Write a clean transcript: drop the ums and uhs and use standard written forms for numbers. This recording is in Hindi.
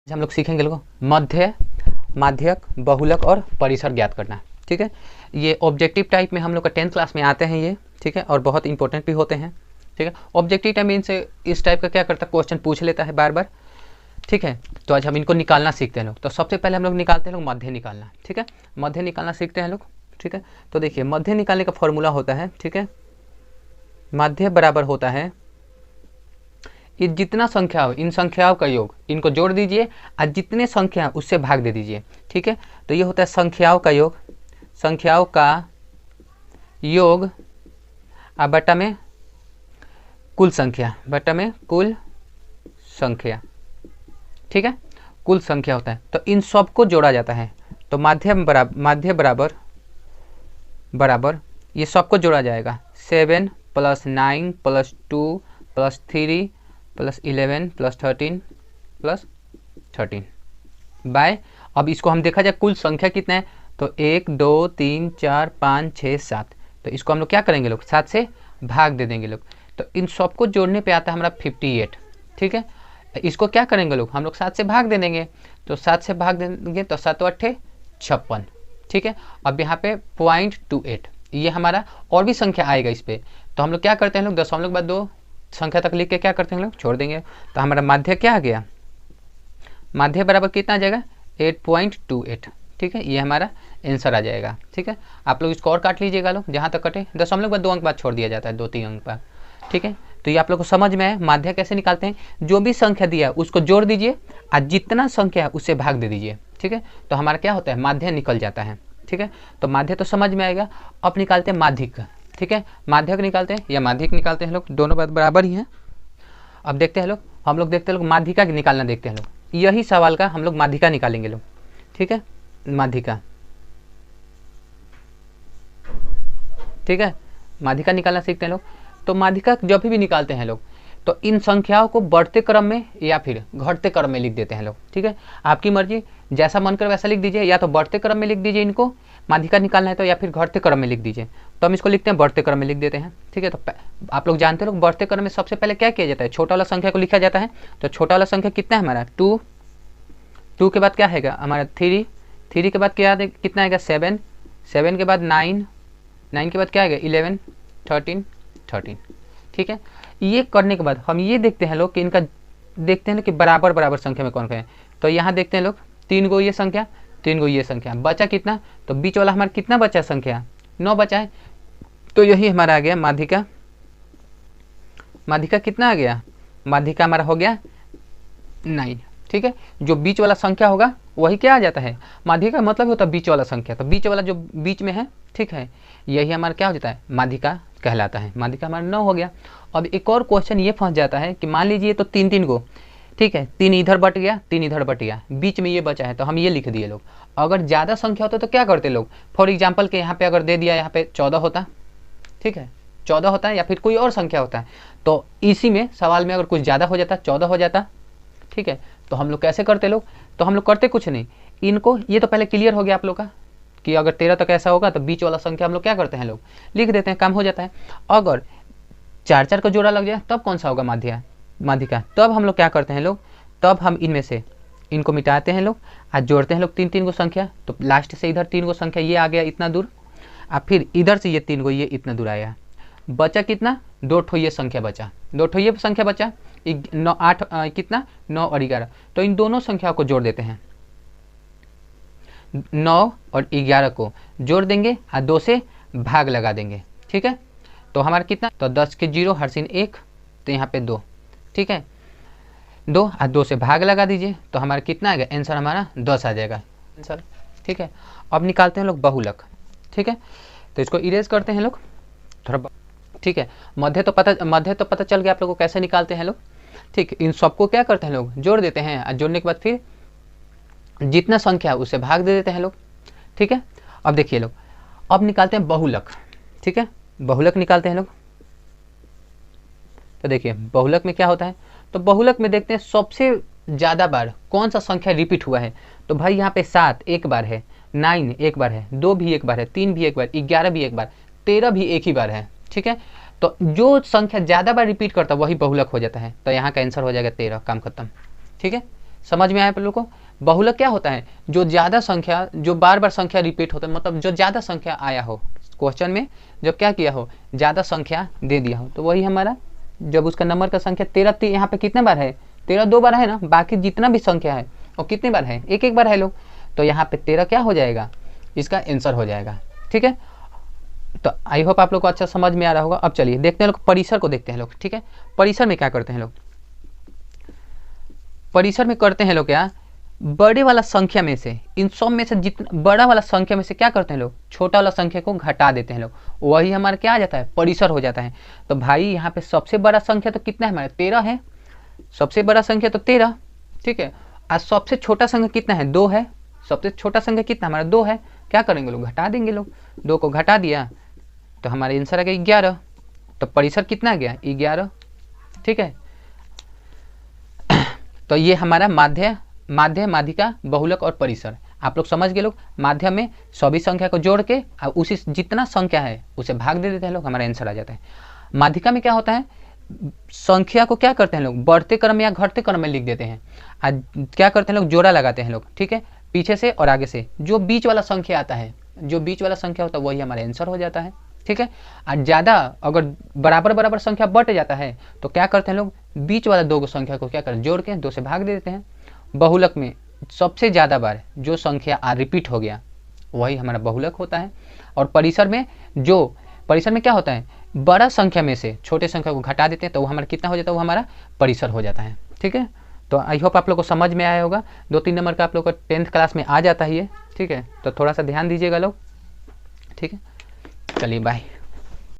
हम लोग सीखेंगे लोग मध्य, माध्यक, बहुलक और परिसर ज्ञात करना। ठीक है, ये ऑब्जेक्टिव टाइप में हम लोग का 10th क्लास में आते हैं ये। ठीक है, और बहुत इंपॉर्टेंट भी होते हैं। ठीक है, ऑब्जेक्टिव टाइप में इनसे इस टाइप का क्या करता है, क्वेश्चन पूछ लेता है बार बार। ठीक है, तो आज हम इनको निकालना सीखते हैं लोग। तो सबसे पहले हम लोग निकालते हैं लोग मध्य निकालना। ठीक है, मध्य निकालना सीखते हैं लोग। ठीक है, तो देखिए मध्य निकालने का फॉर्मूला होता है, ठीक है, मध्य बराबर होता है ये जितना संख्या हो इन संख्याओं का योग, इनको जोड़ दीजिए और जितने संख्या उससे भाग दे दीजिए। ठीक है, तो ये होता है संख्याओं का योग, संख्याओं का योग और बटा में कुल संख्या, बटा में कुल संख्या। ठीक है, कुल संख्या होता है, तो इन सबको जोड़ा जाता है। तो माध्य बराबर ये सबको जोड़ा जाएगा। 7 + 9 + 2 + 3 + 11 + 13 + 13 बाय, अब इसको हम देखा जाए कुल संख्या कितना है, तो 1 2 3 4 5 6 7, तो इसको हम लोग क्या करेंगे लोग, 7 से भाग दे देंगे लोग। तो इन सबको जोड़ने पे आता है हमारा 58। ठीक है, इसको क्या करेंगे लोग, हम लोग 7 से भाग दे देंगे। तो 7 से भाग देंगे तो 7 × 8 = 56। ठीक है, अब यहाँ पे 0.28 ये हमारा और भी संख्या आएगा इस पर। तो हम लोग क्या करते हैं लोग, दशमलव के बाद 2 संख्या तक लिख के क्या करते हैं लोग, छोड़ देंगे। तो हमारा माध्य क्या आ गया, माध्य बराबर कितना आ जाएगा, 8.28। ठीक है, ये हमारा आंसर आ जाएगा। ठीक है, आप लोग इसको और काट लीजिएगा लोग, जहाँ तक कटे दशमलव के बाद 2 अंक बाद छोड़ दिया जाता है, 2-3 अंक बाद। ठीक है, तो ये आप लोग को समझ में है माध्य कैसे निकालते हैं। जो भी संख्या दिया है उसको जोड़ दीजिए और जितना संख्या है उससे भाग दे दीजिए। ठीक है, तो हमारा क्या होता है, माध्य निकल जाता है। ठीक है, तो माध्य तो समझ में आएगा। अब निकालते हैं माध्यिक। ठीक है, माध्यक निकालते हैं या माध्यिक निकालते हैं लोग, दोनों बात बराबर ही हैं। अब देखते हैं लोग, हम लोग देखते हैं लोग माध्यिका निकालना देखते हैं लोग, यही सवाल का हम लोग माध्यिका निकालेंगे लोग। ठीक है, माध्यिका, ठीक है, माध्यिका निकालना सीखते हैं लोग। तो माध्यिका जब भी निकालते हैं लोग तो इन संख्याओं को बढ़ते क्रम में या फिर घटते क्रम में लिख देते हैं लोग। ठीक है, आपकी मर्जी, जैसा मन करे वैसा लिख दीजिए, या तो बढ़ते क्रम में लिख दीजिए इनको माध्यिका निकालना है तो, या फिर घटते क्रम में लिख दीजिए। तो हम इसको लिखते हैं बढ़ते क्रम में लिख देते हैं। ठीक है, तो आप लोग जानते लोग बढ़ते क्रम में सबसे पहले क्या किया जाता है, छोटा वाला संख्या को लिखा जाता है। तो छोटा वाला संख्या कितना है हमारा, 2, 2 के बाद क्या है हमारा 3, 3 के बाद क्या कितना आएगा 7, 7 के बाद 9, 9 के बाद क्या आएगा 11, 13, 13। ठीक है, ये करने के बाद हम ये देखते हैं लोग कि इनका देखते हैं कि बराबर बराबर संख्या में कौन कौन है। तो यहाँ देखते हैं लोग 3 गो ये संख्या, 3 गो ये संख्या, बचा कितना, तो बीच वाला हमारा कितना बचा संख्या, 9 बचा है। तो यही हमारा आ गया माध्यिका। माध्यिका कितना आ गया, माध्यिका हमारा हो गया 9। ठीक है, जो बीच वाला संख्या होगा वही क्या आ जाता है, माध्यिका मतलब होता है बीच वाला संख्या। तो बीच वाला जो बीच में है, ठीक है, यही हमारा क्या हो जाता है, माध्यिका कहलाता है। माध्यिका हमारा 9 हो गया। अब एक और क्वेश्चन ये फंस जाता है कि मान लीजिए तो 3-3 गो, ठीक है, 3 इधर बट गया, 3 इधर बट गया, बीच में ये बचा है, तो हम ये लिख दिए लोग। अगर ज़्यादा संख्या होता तो क्या करते लोग, फॉर एग्जाम्पल के यहाँ पे अगर दे दिया, यहाँ पे 14 होता, ठीक है, 14 होता है, या फिर कोई और संख्या होता है, तो इसी में सवाल में अगर कुछ ज़्यादा हो जाता, 14 हो जाता, ठीक है, तो हम लोग कैसे करते लोग, तो हम लोग करते कुछ नहीं, इनको ये तो पहले क्लियर हो गया आप लोग का कि अगर 13 तक ऐसा होगा तो बीच वाला संख्या हम लोग क्या करते हैं लोग, लिख देते हैं, काम हो जाता है। अगर 4-4 का जोड़ा लग जाए तब कौन सा होगा माध्यिका, तब हम लोग क्या करते हैं लोग, तब हम इनमें से इनको मिटाते हैं लोग और जोड़ते हैं लोग 3-3 गो संख्या। तो लास्ट से इधर 3 गो संख्या ये आ गया इतना दूर, और फिर इधर से ये 3 गो ये इतना दूर आया, बचा कितना, 2 ठो ये संख्या बचा, 2 ठो ये संख्या बचा, 9 8 कितना 9 और 11। तो इन दोनों संख्याओं को जोड़ देते हैं, 9 और 11 को जोड़ देंगे और 2 से भाग लगा देंगे। ठीक है, तो हमारा कितना, तो 10 के 0 हरसिन 1, तो यहाँ पे 2, ठीक है, 2 और 2 से भाग लगा दीजिए, तो हमारा कितना आएगा, आंसर हमारा 10 आ जाएगा आंसर। ठीक है, अब निकालते हैं लोग बहुलक। ठीक है, तो इसको इरेज करते हैं लोग थोड़ा। ठीक है, मध्य तो पता चल गया आप लोगों को कैसे निकालते हैं लोग। ठीक, इन सबको क्या करते हैं लोग, जोड़ देते हैं, और जोड़ने के बाद फिर जितना संख्या उससे भाग दे देते हैं लोग। ठीक है, अब देखिए लोग, अब निकालते हैं बहुलक। ठीक है, बहुलक निकालते हैं लोग। तो देखिए बहुलक में क्या होता है, तो बहुलक में देखते हैं सबसे ज़्यादा बार कौन सा संख्या रिपीट हुआ है। तो भाई यहाँ पे 7 एक बार है, 9 एक बार है, 2 भी एक बार है, 3 भी एक बार, 11 भी एक बार, 13 भी एक ही बार है। ठीक है, तो जो संख्या ज़्यादा बार रिपीट करता है वही बहुलक हो जाता है। तो यहाँ का आंसर हो जाएगा 13, काम खत्म। ठीक है, समझ में आया आप लोग को? बहुलक क्या होता है? जो ज़्यादा संख्या, जो बार बार संख्या रिपीट होता है, मतलब जो ज़्यादा संख्या आया हो क्वेश्चन में, जब क्या किया हो, ज़्यादा संख्या दे दिया हो, तो वही हमारा, जब उसका नंबर का संख्या 13 यहाँ पे कितने बार है, 13 2 बार है ना, बाकी जितना भी संख्या है और कितने बार है, एक एक बार है लोग, तो यहाँ पे 13 क्या हो जाएगा, इसका आंसर हो जाएगा। ठीक है, तो आई होप आप लोग को अच्छा समझ में आ रहा होगा। अब चलिए देखते हैं लोग, परिसर को देखते हैं लोग। ठीक है, परिसर में क्या करते हैं लोग, परिसर में करते हैं लोग क्या, बड़े वाला संख्या में से, इन सब में से जितना बड़ा वाला संख्या में से क्या करते हैं लोग, छोटा वाला संख्या को घटा देते हैं लोग, वही हमारा क्या आ जाता है, परिसर हो जाता है। तो भाई यहाँ पे सबसे बड़ा संख्या तो कितना है हमारा, 13 है, सबसे बड़ा संख्या तो 13। ठीक है, आज सबसे छोटा संख्या कितना है, 2 है, सबसे छोटा संख्या कितना हमारा 2 है, क्या करेंगे लोग, घटा देंगे लोग, 2 को घटा दिया तो हमारा आंसर आ गया 11। तो परिसर कितना आ गया, 11। ठीक है, तो ये हमारा माध्य, माध्यिका, बहुलक और परिसर आप लोग समझ गए लोग। माध्यम में सभी संख्या को जोड़ के उसी जितना संख्या है उसे भाग दे देते हैं लोग, हमारा आंसर आ जाता है। माध्यिका में क्या होता है, संख्या को क्या करते हैं लोग, बढ़ते क्रम या घटते क्रम में लिख देते हैं, आज क्या करते हैं लोग, जोड़ा लगाते हैं लोग। ठीक है, पीछे से और आगे से, जो बीच वाला संख्या आता है, जो बीच वाला संख्या होता है वही हमारा आंसर हो जाता है। ठीक है, आज ज़्यादा अगर बराबर बराबर संख्या बढ़ जाता है तो क्या करते हैं लोग, बीच वाला 2 संख्या को क्या करते हैं, जोड़ के 2 से भाग दे देते हैं। बहुलक में सबसे ज़्यादा बार जो संख्या रिपीट हो गया वही हमारा बहुलक होता है। और परिसर में, जो परिसर में क्या होता है, बड़ा संख्या में से छोटे संख्या को घटा देते हैं तो वो हमारा कितना हो जाता है, वो हमारा परिसर हो जाता है। ठीक है, तो आई होप आप लोग को समझ में आया होगा। 2-3 नंबर का आप लोग को 10th क्लास में आ जाता है ये। ठीक है, तो थोड़ा सा ध्यान दीजिएगा लोग। ठीक है, चलिए बाय।